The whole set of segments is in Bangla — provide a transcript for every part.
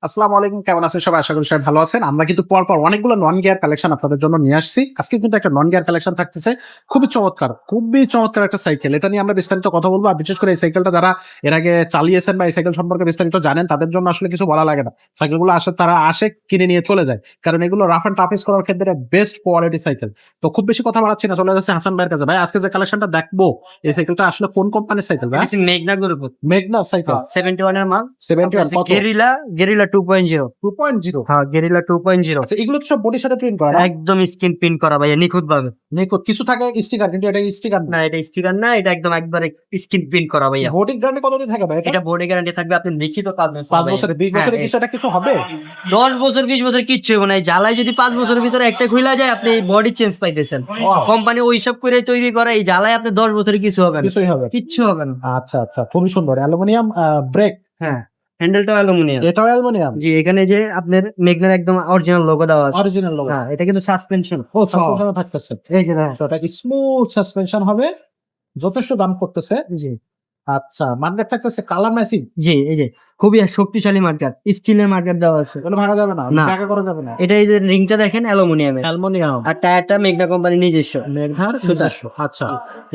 আসসালামু আলাইকুম, কেমন আছেন সবাই? আশা করি সবাই ভালো আছেন। আমরা কিন্তু পরপর অনেকগুলো নন গিয়ার কালেকশন আপনাদের জন্য নিয়ে আসছি। আজকে কিন্তু একটা নন গিয়ার কালেকশন থাকতেছে, খুবই চমৎকার একটা সাইকেল। এটা নিয়ে আমরা বিস্তারিত কথা বলবো। আর বিশেষ করে এই সাইকেলটা যারা এর আগে চালিয়েছেন বা এই সাইকেল সম্পর্কে বিস্তারিত জানেন, তাদের জন্য আসলে কিছু বলা লাগে না। সাইকেলগুলো তারা আসে, কিনে নিয়ে চলে যায়, কারণ এগুলো রাফ এন্ড টাফ করার ক্ষেত্রে বেস্ট কোয়ালিটি সাইকেল। তো খুব বেশি কথা বাড়াচ্ছি না, চলে যাচ্ছে হাসান ভাইয়ের কাছে। ভাই, আজকে যে কালেকশনটা দেখবো, এই সাইকেলটা আসলে কোন কোম্পানির সাইকেল ভাই? মেঘনা গ্রুপ মেঘনা সাইকেল 71 এর মাল 71 কত? গেরিলা 2.0। 2.0। হ্যাঁ, গেরিলা 2.0 আচ্ছা, এগুলো তো সব বডির সাথে প্রিন্ট করা না? একদম স্ক্রিন প্রিন্ট করা ভাইয়া, নিখুঁত ভাবে। নিখুঁত। কিছু থাকে স্টিকার, কিন্তু এটা স্টিকার না, এটা স্টিকার না, এটা একদম একবারে স্ক্রিন প্রিন্ট করা ভাইয়া। ভোটিং গ্যারান্টি কতদিন থাকে ভাই? এটা বোর্ডে গ্যারান্টি থাকবে, আপনি লিখিত পাবেন 5 বছরে 20 বছরে কি সেটা কিছু হবে? 10 বছর 20 বছর কিচ্ছু হবে না। এই জ্বালায় যদি 5 বছরের ভিতরে একটা খুইলা যায়, আপনি বডি চেঞ্জ পাইতেছেন। কোম্পানি ওই সব করে তৈরি করে, এই জ্বালায় আপনি 10 বছরে কিছু হবে না, কিছুই হবে না। কিচ্ছু হবে না। আচ্ছা আচ্ছা, খুবই সুন্দর। অ্যালুমিনিয়াম ব্রেক, হ্যাঁ, হ্যান্ডেলটা অ্যালুমিনিয়াম। এটাও অ্যালুমিনিয়াম। জি, এখানে যে আপনার মেগনার একদম অরিজিনাল লোগো দেওয়া আছে। Original logo. হ্যাঁ, এটা কিন্তু সাসপেনশন। ও, সাসপেনশন থাকতেছে। এই যে দেখেন। তো এটা কি স্মুথ সাসপেনশন হবে, যথেষ্ট দাম করতেছে। জি আচ্ছা, মার্কেট থাকতেছে কালার ম্যাচিং। জি, এই যে খুবই শক্তিশালী মার্কার, স্টিলের মার্কার দেওয়া আছে। এগুলো ভাঙা যাবে না, না। টাকা করা যাবে না। এটা এই যে রিংটা দেখেন অ্যালুমিনিয়ামের, অ্যালুমিনিয়াম। আর টায়ারটা মেগনা কোম্পানি নিজস্ব। মেঘনার সুতা। নিজস্ব। আচ্ছা,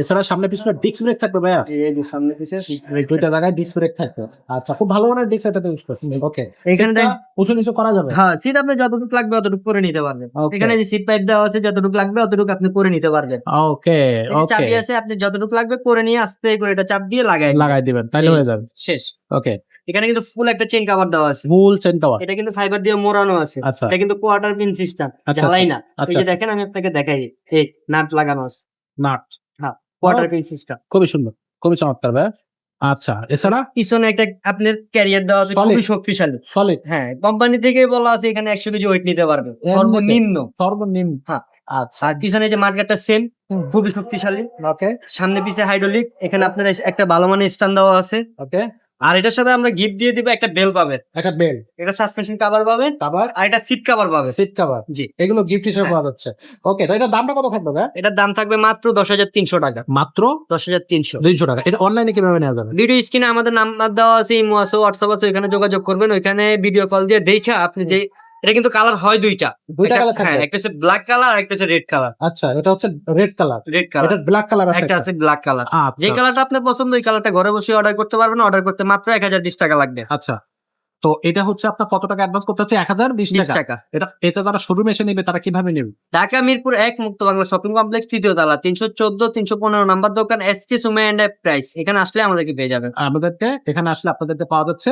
এছাড়া সামনে পিছনে ডিস্ক ব্রেক থাকবে ভাইয়া? এই যে সামনে পিছে এই দুইটা জায়গায় ডিস্ক ব্রেক থাকবে। আচ্ছা, খুব ভালো মানের ডিস্ক এটাতে ইউজ করছেন। ওকে, এখানে দেখ, উঁচু নিচু করা যাবে। হ্যাঁ, সিট আপনি যতটুকু লাগবে অতটুকু করে নিতে পারবেন। Okay. এখানে যে সিট পাইপ দেওয়া আছে, যতটুকু লাগবে অতটুকু আপনি করে নিতে পারবেন। ওকে এই যে ওকে, চাবি আছে, আপনি যতটুকু লাগবে করে নিয়ে আস্তে করে এটা চাপ দিয়ে লাগাই দিবেন, তাহলে হয়ে যাবে। শেষ। ওকে, এখানে কিন্তু ফুল একটা চেন কভার দেওয়া আছে। ফুল চেন কভার। এটা কিন্তু ফাইবার দিয়ে মোড়ানো আছে। আচ্ছা। এটা কিন্তু কোয়ার্টার পিন সিস্টেম, আচ্ছা, ঝালাই না। এই আচ্ছা, যে দেখেন, আমি আপনাকে দেখাই, এই নাট লাগানো আছে। নাট। হ্যাঁ, কোয়ার্টার পিন সিস্টেম। খুবই সুন্দর, খুবই চমৎকার ভাই। আচ্ছা, এছাড়া পিছনে একটা আপনার ক্যারিয়ার দেওয়া আছে, Solid. খুবই শক্তিশালী। সলিড। হ্যাঁ, কোম্পানি থেকে বলা আছে এখানে 100 কেজি ওয়েট নিতে পারবে সর্বনিম্ন। সর্বনিম্ন। হ্যাঁ। আচ্ছা, আর পিছনে যে মার্কেটটা সেম, খুবই শক্তিশালী। ওকে সামনে পিছে হাইড্রোলিক। এখানে আপনার একটা ভালো মানের স্ট্যান্ড দেওয়া আছে। ওকে। আর এটার সাথে আমরা গিফট দিয়ে দিব একটা বেল পাবেন, একটা বেল্ট, এটা সাসপেনশন কভার পাবেন, কভার, আর এটা সিট কভার পাবেন। Seat cover. জি, এগুলো গিফট হিসেবে হ্যাঁ। পাওয়া যাচ্ছে। ওকে, তো এটা দামটা কত থাকবে ভাই? এটার দাম থাকবে মাত্র 10,300 টাকা। মাত্র 10,300। 200 টাকা। এটা অনলাইনে কিভাবে নেওয়া যাবে? ভিডিও স্ক্রিনে আমাদের নাম্বার দেওয়া আছে, ইমো আছে, হোয়াটসঅ্যাপ আছে, ওইখানে যোগাযোগ করবেন। ওইখানে ভিডিও কল দিয়ে দেখা আপনি যে, এটা কিন্তু কালার হয় দুইটা। দুইটা একটা- কালার হ্যাঁ, থাকবে। একটা হচ্ছে ব্ল্যাক কালার আর একটা হচ্ছে রেড কালার। আচ্ছা, এটা হচ্ছে রেড কালার, রেড কালার, এটা ব্ল্যাক কালার আছে, একটা আছে ব্ল্যাক কালার। আচ্ছা। যে কালারটা আপনার পছন্দ, ওই কালারটা ঘরে বসে অর্ডার করতে পারবেন। অর্ডার করতে মাত্র 1020 টাকা লাগবে। আচ্ছা, তো এটা হচ্ছে আপনার কত টাকা অ্যাডভান্স করতে হচ্ছে? 1020 20 টাকা। টাকা। এটা যারা শোরুমে এসে নেবে তারা কিভাবে নেবে? ঢাকা মিরপুর 1 মুক্ত বাংলা শপিং কমপ্লেক্স, 3য় তলা, 314-315 নাম্বার দোকান, এসকে সুমা এন্ড প্রাইস। এখানে আসলে আমাদেরকে পেয়ে যাবেন। আমাদেরকে এখানে আসলে আপনাদেরকে পাওয়া যাচ্ছে।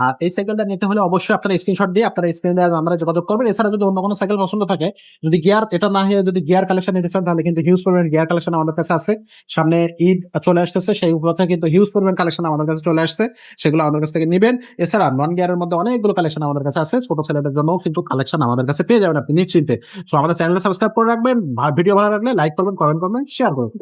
আর এই সাইকেলটা নিতে হলে অবশ্যই আপনারা স্ক্রিনশট দিয়ে আপনারা স্ক্রিনে দেওয়া নাম্বারে যোগাযোগ করবেন। এছাড়া যদি অন্য কোনো সাইকেল পছন্দ থাকে, যদি গিয়ার এটা না হয়ে যদি গিয়ার কালেকশন নিতে চান, তাহলে কিন্তু হিউজ পরিমাণ গিয়ার কালেকশন আমাদের কাছে আছে। সামনে ঈদ চলে আসতেছে, সেই উপলক্ষে কিন্তু হিউজ পরিমাণ কালেকশন আমাদের কাছে চলে আসছে, সেগুলো আমাদের কাছ থেকে নেবেন। এছাড়া নন গিয়ারের মধ্যে অনেকগুলো কালেকশন আমাদের কাছে আছে, ছোট ছেলেদের জন্য কিন্তু কালেকশন আমাদের কাছে পেয়ে যাবেন আপনি নিশ্চিন্তে। তো আমাদের চ্যানেলটা সাবস্ক্রাইব করে রাখবেন, ভিডিও ভালো লাগলে লাইক করবেন, কমেন্ট করবেন, শেয়ার করবেন।